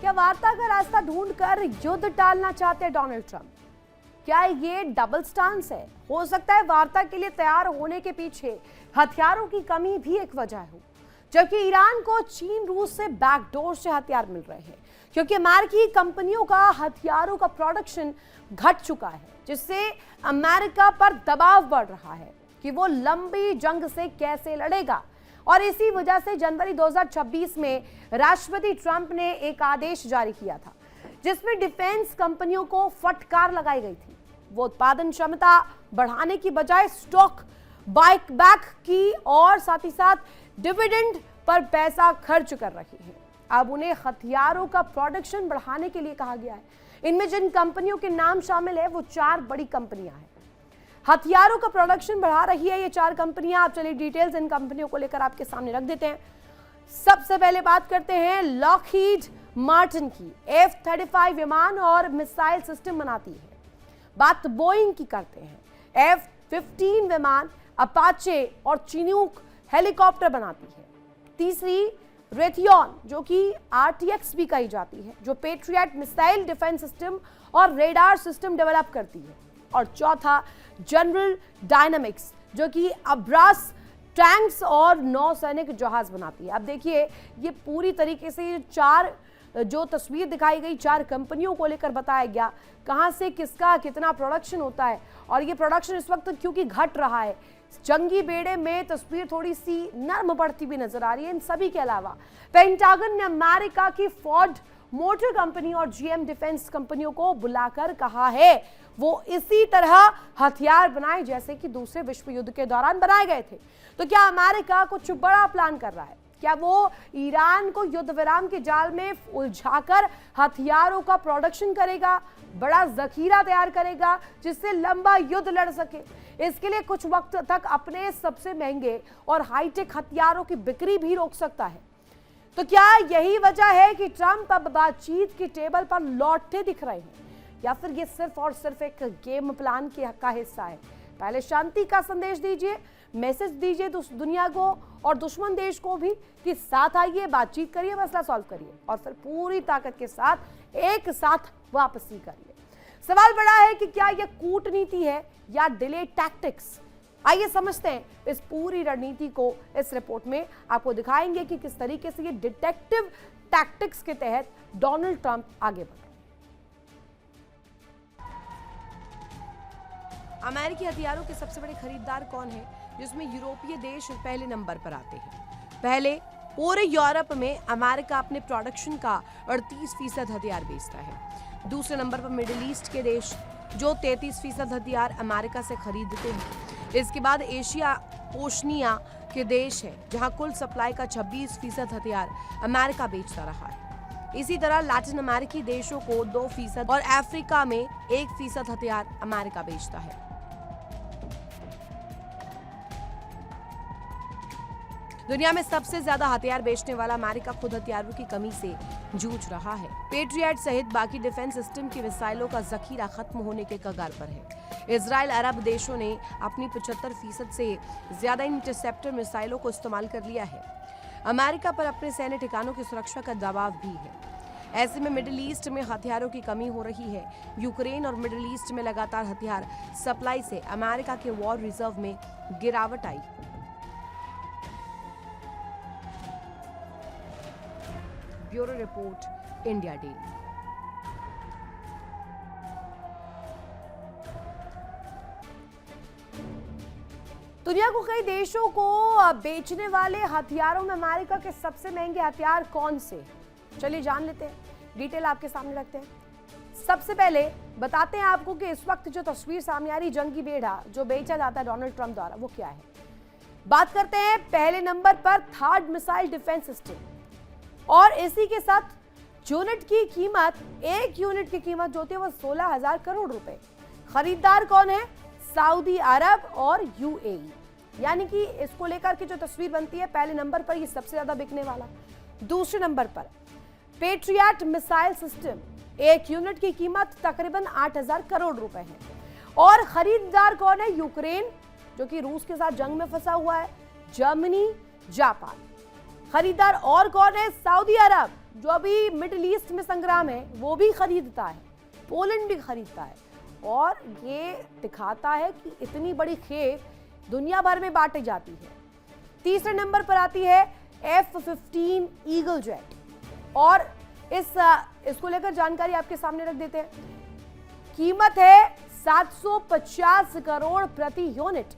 क्या वार्ता का रास्ता ढूंढकर युद्ध टालना चाहते हैं डोनाल्ड ट्रंप? क्या ये डबल स्टांस है? हो सकता है वार्ता के लिए तैयार होने के पीछे हथियारों की कमी भी एक वजह हो, जबकि ईरान को चीन रूस से बैकडोर से हथियार मिल रहे हैं, क्योंकि अमेरिकी कंपनियों का हथियारों का प्रोडक्शन घट चुका है, जिससे अमेरिका पर दबाव बढ़ रहा है कि वो लंबी जंग से कैसे लड़ेगा। और इसी वजह से जनवरी 2026 में राष्ट्रपति ट्रंप ने एक आदेश जारी किया था, जिसमें डिफेंस कंपनियों को फटकार लगाई गई थी। वो उत्पादन क्षमता बढ़ाने की बजाय स्टॉक बायबैक की और साथ ही साथ डिविडेंड पर पैसा खर्च कर रही है। अब उन्हें हथियारों का प्रोडक्शन बढ़ाने के लिए कहा गया है। इनमें जिन कंपनियों के नाम शामिल है वो 4 बड़ी कंपनियां हैं। हथियारों का प्रोडक्शन बढ़ा रही है ये 4 कंपनियां। आप चलिए डिटेल्स इन कंपनियों को लेकर आपके सामने रख देते हैं। सबसे पहले बात करते हैं लॉकहीड मार्टिन की। F-35 विमान और मिसाइल सिस्टम बनाती है। बात बोइंग की करते हैं। F-15 विमान, अपाचे और चिनूक हेलीकॉप्टर बनाती है। तीसरी रेथियन, जो कि RTX भी कही जाती है, जो पेट्रियट मिसाइल डिफेंस सिस्टम और रेडार सिस्टम डेवलप करती है। और चौथा जनरल डायनामिक्स, जो कि अब्रास टैंक्स और नौसैनिक जहाज बनाती है। अब देखिए, ये पूरी तरीके से 4 जो तस्वीर दिखाई गई 4 कंपनियों को लेकर बताया गया कहां से किसका कितना प्रोडक्शन होता है। और ये प्रोडक्शन इस वक्त क्योंकि घट रहा है, जंगी बेड़े में तस्वीर थोड़ी सी नर्म पड़ती भी नजर आ रही है। इन सभी के अलावा पेंटागन ने अमेरिका की फोर्ड मोटर कंपनी और GM डिफेंस कंपनियों को बुलाकर कहा है वो इसी तरह हथियार बनाए जैसे कि दूसरे विश्व युद्ध के दौरान बनाए गए थे। तो क्या अमेरिका कुछ बड़ा प्लान कर रहा है? क्या वो ईरान को युद्ध विराम के जाल में उलझाकर हथियारों का प्रोडक्शन करेगा, बड़ा जखीरा तैयार करेगा जिससे लंबा युद्ध लड़ सके? इसके लिए कुछ वक्त तक अपने सबसे महंगे और हाईटेक हथियारों की बिक्री भी रोक सकता है। तो क्या यही वजह है कि ट्रंप अब बातचीत की टेबल पर लौटते दिख रहे हैं, या फिर ये सिर्फ और सिर्फ एक गेम प्लान का हिस्सा है? पहले शांति का संदेश दीजिए, मैसेज दीजिए दुनिया को और दुश्मन देश को भी कि साथ आइए, बातचीत करिए, मसला सॉल्व करिए, और फिर पूरी ताकत के साथ एक साथ वापसी करिए। सवाल बड़ा है कि क्या यह कूटनीति है या डिले टैक्टिक्स? आइए समझते हैं इस पूरी रणनीति को। इस रिपोर्ट में आपको दिखाएंगे कि किस तरीके से ये डिटेक्टिव टैक्टिक्स के तहत डोनाल्ड ट्रंप आगे बढ़े। अमेरिकी हथियारों के सबसे बड़े खरीदार कौन है, जिसमें यूरोपीय देश पहले नंबर पर आते हैं। पहले पूरे यूरोप में अमेरिका अपने प्रोडक्शन का 38% हथियार बेचता है। दूसरे नंबर पर मिडिल ईस्ट के देश, जो 33% हथियार अमेरिका से खरीदते हैं। इसके बाद एशिया ओशनिया के देश है, जहां कुल सप्लाई का 26% हथियार अमेरिका बेचता रहा है। इसी तरह लैटिन अमेरिकी देशों को 2% और अफ्रीका में 1% हथियार अमेरिका बेचता है। दुनिया में सबसे ज्यादा हथियार बेचने वाला अमेरिका खुद हथियारों की कमी से जूझ रहा है। पेट्रियट सहित बाकी डिफेंस सिस्टम की मिसाइलों का जखीरा खत्म होने के कगार पर है। इजराइल अरब देशों ने अपनी 75% से ज्यादा इंटरसेप्टर मिसाइलों को इस्तेमाल कर लिया है। अमेरिका पर अपने सैन्य ठिकानों की सुरक्षा का दबाव भी है। ऐसे में मिडिल ईस्ट में हथियारों की कमी हो रही है। यूक्रेन और मिडिल ईस्ट में लगातार हथियार सप्लाई से अमेरिका के वॉर रिजर्व में गिरावट आई। Bureau report, India Daily. दुनिया को कई देशों को बेचने वाले हथियारों में अमेरिका के सबसे महंगे हथियार कौन से? चलिए जान लेते हैं, डिटेल आपके सामने रखते हैं। सबसे पहले बताते हैं आपको कि इस वक्त जो तस्वीर सामने आ रही जंगी बेड़ा जो बेचा जाता है डोनाल्ड ट्रंप द्वारा, वो क्या है। बात करते हैं पहले नंबर पर थार्ड मिसाइल डिफेंस सिस्टम, और इसी के साथ यूनिट की कीमत, एक यूनिट की कीमत जो होती है वो 16,000 करोड़ रुपए। खरीदार कौन है? सऊदी अरब और UAE। यानी कि इसको लेकर के जो तस्वीर बनती है, पहले नंबर पर ये सबसे ज्यादा बिकने वाला। दूसरे नंबर पर पेट्रियट मिसाइल सिस्टम, एक यूनिट की कीमत तकरीबन 8,000 करोड़ रुपए है। और खरीदार कौन है? यूक्रेन, जो कि रूस के साथ जंग में फंसा हुआ है, जर्मनी, जापान। खरीदार और कौन है? सऊदी अरब, जो अभी मिडिल ईस्ट में संग्राम है वो भी खरीदता है, पोलैंड भी खरीदता है, और ये दिखाता है कि इतनी बड़ी खेप दुनिया भर में बांटी जाती है। तीसरे नंबर पर आती है F-15 ईगल जेट, और इसको लेकर जानकारी आपके सामने रख देते हैं। कीमत है 750 करोड़ प्रति यूनिट,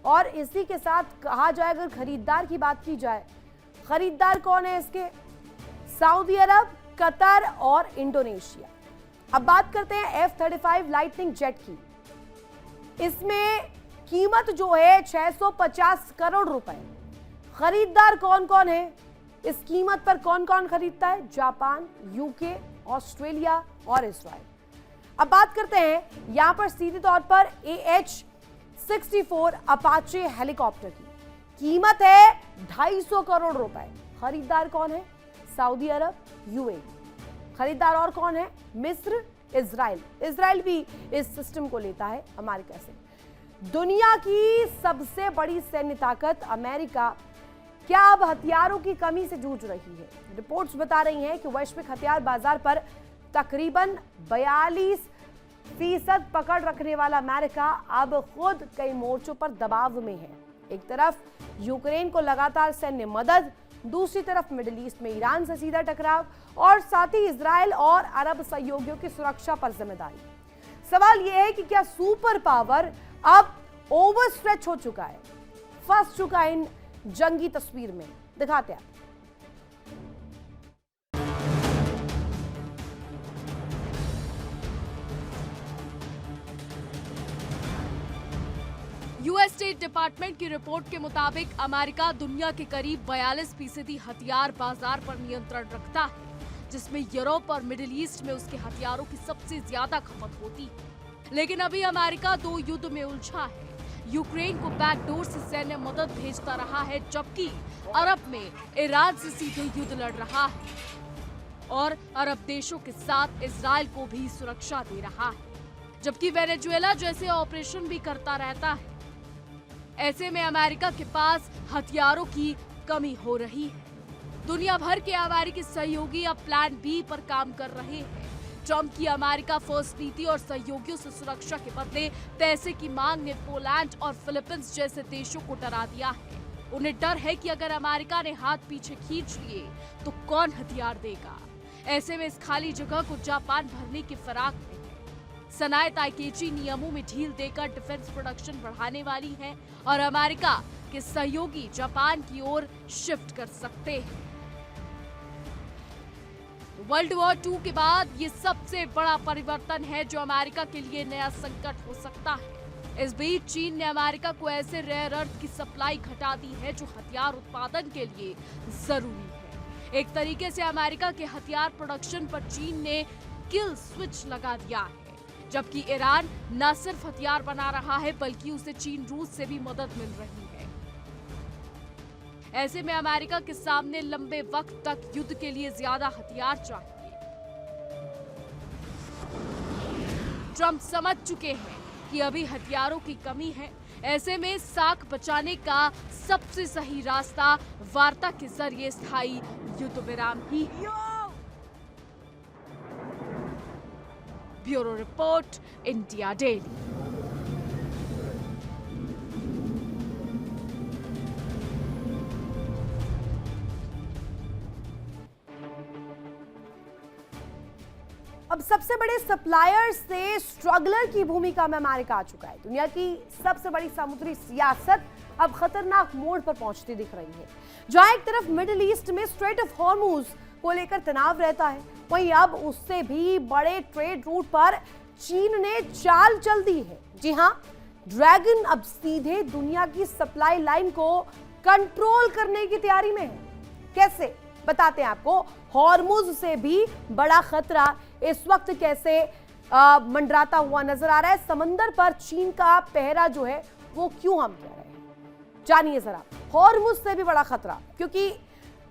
और इसी के साथ कहा जाए अगर खरीदार की बात की जाए, खरीदार कौन है इसके? सऊदी अरब, कतर और इंडोनेशिया। अब बात करते हैं F-35 लाइटनिंग जेट की। इसमें कीमत जो है 650 करोड़ रुपए। खरीदार कौन कौन है? इस कीमत पर कौन कौन खरीदता है? जापान, यूके, ऑस्ट्रेलिया और इजराइल। अब बात करते हैं यहां पर सीधे तौर पर AH-64 अपाचे हेलीकॉप्टर की। कीमत है 250 करोड़ रुपए। खरीदार कौन है? सऊदी अरब, यूएई। खरीदार और कौन है? मिस्र, इजराइल। इजराइल भी इस सिस्टम को लेता है अमेरिका से। दुनिया की सबसे बड़ी सैन्य ताकत अमेरिका क्या अब हथियारों की कमी से जूझ रही है? रिपोर्ट्स बता रही हैं कि वैश्विक हथियार बाजार पर तकरीबन 42% पकड़ रखने वाला अमेरिका अब खुद कई मोर्चों पर दबाव में है। एक तरफ यूक्रेन को लगातार सैन्य मदद, दूसरी तरफ मिडिल ईस्ट में ईरान से सीधा टकराव, और साथ ही इजराइल और अरब सहयोगियों की सुरक्षा पर जिम्मेदारी। सवाल यह है कि क्या सुपर पावर अब ओवरस्ट्रेच हो चुका है, फंस चुका है इन जंगी तस्वीर में? दिखाते हैं। यूएस स्टेट डिपार्टमेंट की रिपोर्ट के मुताबिक अमेरिका दुनिया के करीब 42% हथियार बाजार पर नियंत्रण रखता है, जिसमें यूरोप और मिडिल ईस्ट में उसके हथियारों की सबसे ज्यादा खपत होती है। लेकिन अभी अमेरिका दो युद्ध में उलझा है। यूक्रेन को बैकडोर से सैन्य मदद भेजता रहा है, जबकि अरब में ईरान से सीधे युद्ध लड़ रहा है, और अरब देशों के साथ इजराइल को भी सुरक्षा दे रहा है, जबकि वेनेजुएला जैसे ऑपरेशन भी करता रहता है। ऐसे में अमेरिका के पास हथियारों की कमी हो रही है। दुनिया भर के अमेरिकी सहयोगी अब प्लान बी पर काम कर रहे हैं। ट्रंप की अमेरिका फर्स्ट नीति और सहयोगियों से सुरक्षा के बदले पैसे की मांग ने पोलैंड और फिलीपींस जैसे देशों को डरा दिया है। उन्हें डर है कि अगर अमेरिका ने हाथ पीछे खींच लिए तो कौन हथियार देगा। ऐसे में इस खाली जगह को जापान भरने की फिराक में है। सनाए ताइकेची नियमों में ढील देकर डिफेंस प्रोडक्शन बढ़ाने वाली है, और अमेरिका के सहयोगी जापान की ओर शिफ्ट कर सकते हैं। वर्ल्ड वॉर 2 के बाद ये सबसे बड़ा परिवर्तन है जो अमेरिका के लिए नया संकट हो सकता है। इस बीच चीन ने अमेरिका को ऐसे रेयर अर्थ की सप्लाई घटा दी है जो हथियार उत्पादन के लिए जरूरी है। एक तरीके से अमेरिका के हथियार प्रोडक्शन पर चीन ने किल स्विच लगा दिया है, जबकि ईरान न सिर्फ हथियार बना रहा है बल्कि उसे चीन रूस से भी मदद मिल रही है। ऐसे में अमेरिका के सामने लंबे वक्त तक युद्ध के लिए ज्यादा हथियार चाहिए। ट्रंप समझ चुके हैं कि अभी हथियारों की कमी है। ऐसे में साख बचाने का सबसे सही रास्ता वार्ता के जरिए स्थायी युद्ध विराम ही। Bureau report, India Daily. अब सबसे बड़े सप्लायर से स्ट्रगलर की भूमिका में अमेरिका आ चुका है। दुनिया की सबसे बड़ी समुद्री सियासत अब खतरनाक मोड़ पर पहुंचती दिख रही है। जहां एक तरफ मिडिल ईस्ट में स्ट्रेट ऑफ हॉर्मुज को लेकर तनाव रहता है, वहीं अब उससे भी बड़े ट्रेड रूट पर चीन ने चाल चल दी है। जी हां, ड्रैगन अब सीधे दुनिया की सप्लाई लाइन को कंट्रोल करने की तैयारी में है। कैसे, बताते हैं आपको। हॉर्मुज से भी बड़ा खतरा इस वक्त कैसे मंडराता हुआ नजर आ रहा है। समंदर पर चीन का पहरा जो है वो क्यों हम कह रहे हैं, जानिए जरा। हॉर्मुज से भी बड़ा खतरा, क्योंकि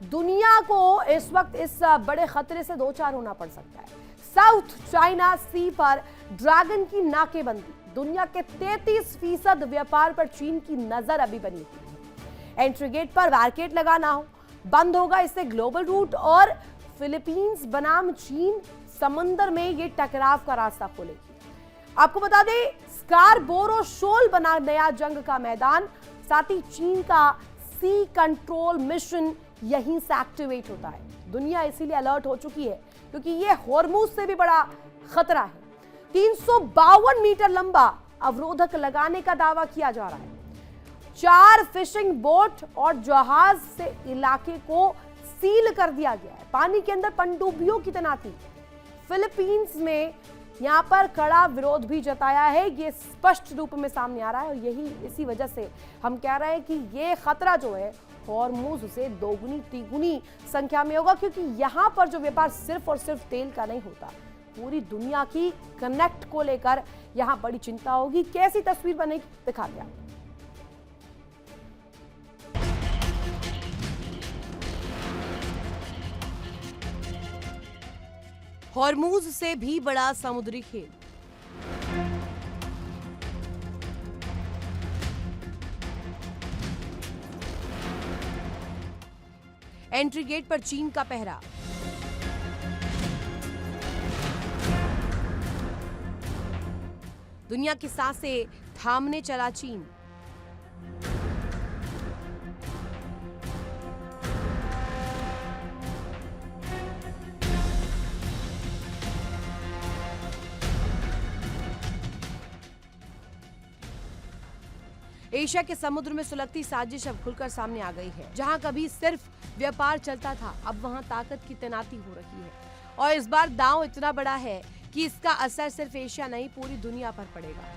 दुनिया को इस वक्त इस बड़े खतरे से दो चार होना पड़ सकता है। साउथ चाइना सी पर ड्रैगन की नाकेबंदी, दुनिया के 33% व्यापार पर चीन की नजर अभी बनी हुई है। एंट्री गेट पर बैरिकेड लगाना हो, बंद होगा इससे ग्लोबल रूट और फिलीपींस बनाम चीन समंदर में ये टकराव का रास्ता खोलेगी। आपको बता दें, स्कारबोरो शोल बना नया जंग का मैदान, साथ ही चीन का सी कंट्रोल मिशन यहीं से एक्टिवेट होता है। दुनिया इसीलिए अलर्ट हो चुकी है क्योंकि ये हॉर्मुज से भी बड़ा खतरा है। 352 मीटर लंबा अवरोधक लगाने का दावा किया जा रहा है। 4 फिशिंग बोट और जहाज से इलाके को सील कर दिया गया है। पानी के अंदर पनडुब्बियों की तैनाती। फिलीपींस में यहां पर कड़ा विरोध भी जताया है। ये स्पष्ट रूप में सामने आ रहा है और इसी वजह से हम कह रहे हैं कि ये खतरा जो है हॉर्मुज से दोगुनी तिगुनी संख्या में होगा, क्योंकि यहां पर जो व्यापार सिर्फ और सिर्फ तेल का नहीं होता, पूरी दुनिया की कनेक्ट को लेकर यहां बड़ी चिंता होगी। कैसी तस्वीर बनेगी दिखा दिया। हॉर्मुज से भी बड़ा समुद्री खेल। एंट्री गेट पर चीन का पहरा। दुनिया की सांसें थामने चला चीन। एशिया के समुद्र में सुलगती साजिश अब खुलकर सामने आ गई है। जहां कभी सिर्फ व्यापार चलता था, अब वहां ताकत की तैनाती हो रही है और इस बार दांव इतना बड़ा है कि इसका असर सिर्फ एशिया नहीं, पूरी दुनिया पर पड़ेगा।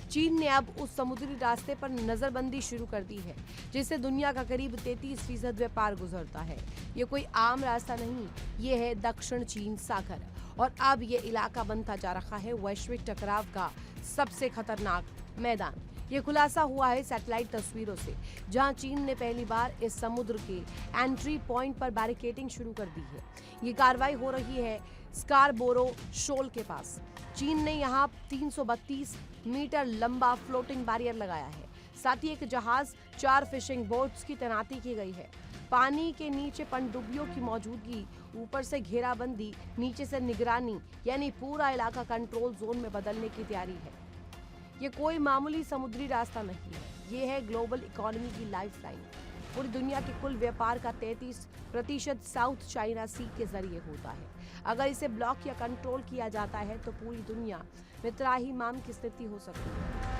चीन ने अब उस समुद्री रास्ते पर नजरबंदी शुरू कर दी है जिससे दुनिया का करीब 33% व्यापार गुजरता है। ये कोई आम रास्ता नहीं, ये है दक्षिण चीन सागर और अब ये इलाका बनता जा रहा है वैश्विक टकराव का सबसे खतरनाक मैदान। ये खुलासा हुआ है सैटेलाइट तस्वीरों से, जहां चीन ने पहली बार इस समुद्र के एंट्री पॉइंट पर बैरिकेडिंग शुरू कर दी है। ये कार्रवाई हो रही है स्कारबोरो शोल के पास। चीन ने यहाँ 332 मीटर लंबा फ्लोटिंग बैरियर लगाया है। साथ ही एक जहाज, 4 फिशिंग बोट्स की तैनाती की गई है। पानी के नीचे पनडुब्बियों की मौजूदगी, ऊपर से घेराबंदी, नीचे से निगरानी, यानी पूरा इलाका कंट्रोल जोन में बदलने की तैयारी है। ये कोई मामूली समुद्री रास्ता नहीं है, ये है ग्लोबल इकोनॉमी की लाइफलाइन। पूरी दुनिया के कुल व्यापार का 33% साउथ चाइना सी के जरिए होता है। अगर इसे ब्लॉक या कंट्रोल किया जाता है तो पूरी दुनिया में त्राहिमाम की स्थिति हो सकती है।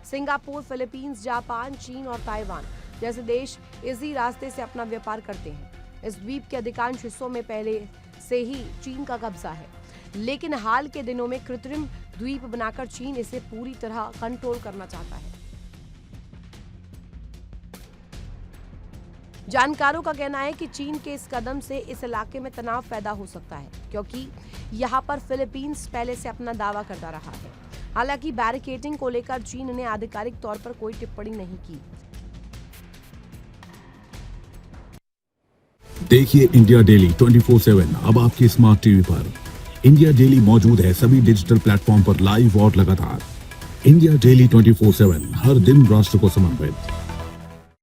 सिंगापुर, फिलीपींस, जापान, चीन और ताइवान जैसे देश इसी रास्ते से अपना व्यापार करते हैं। इस द्वीप के अधिकांश हिस्सों में पहले से ही चीन का कब्जा है, लेकिन हाल के दिनों में कृत्रिम द्वीप बनाकर चीन इसे पूरी तरह कंट्रोल करना चाहता है। जानकारों का कहना है कि चीन के इस कदम से इस इलाके में तनाव पैदा हो सकता है, क्योंकि यहाँ पर फिलीपींस पहले से अपना दावा करता रहा है। हालांकि बैरिकेडिंग को लेकर चीन ने आधिकारिक तौर पर कोई टिप्पणी नहीं की। देखिए इंडिया डेली 24/7 अब आपके स्मार्ट टीवी पर। इंडिया डेली मौजूद है सभी डिजिटल प्लेटफॉर्म पर लाइव और लगातार। इंडिया डेली 24/7 हर दिन राष्ट्र को समर्पित।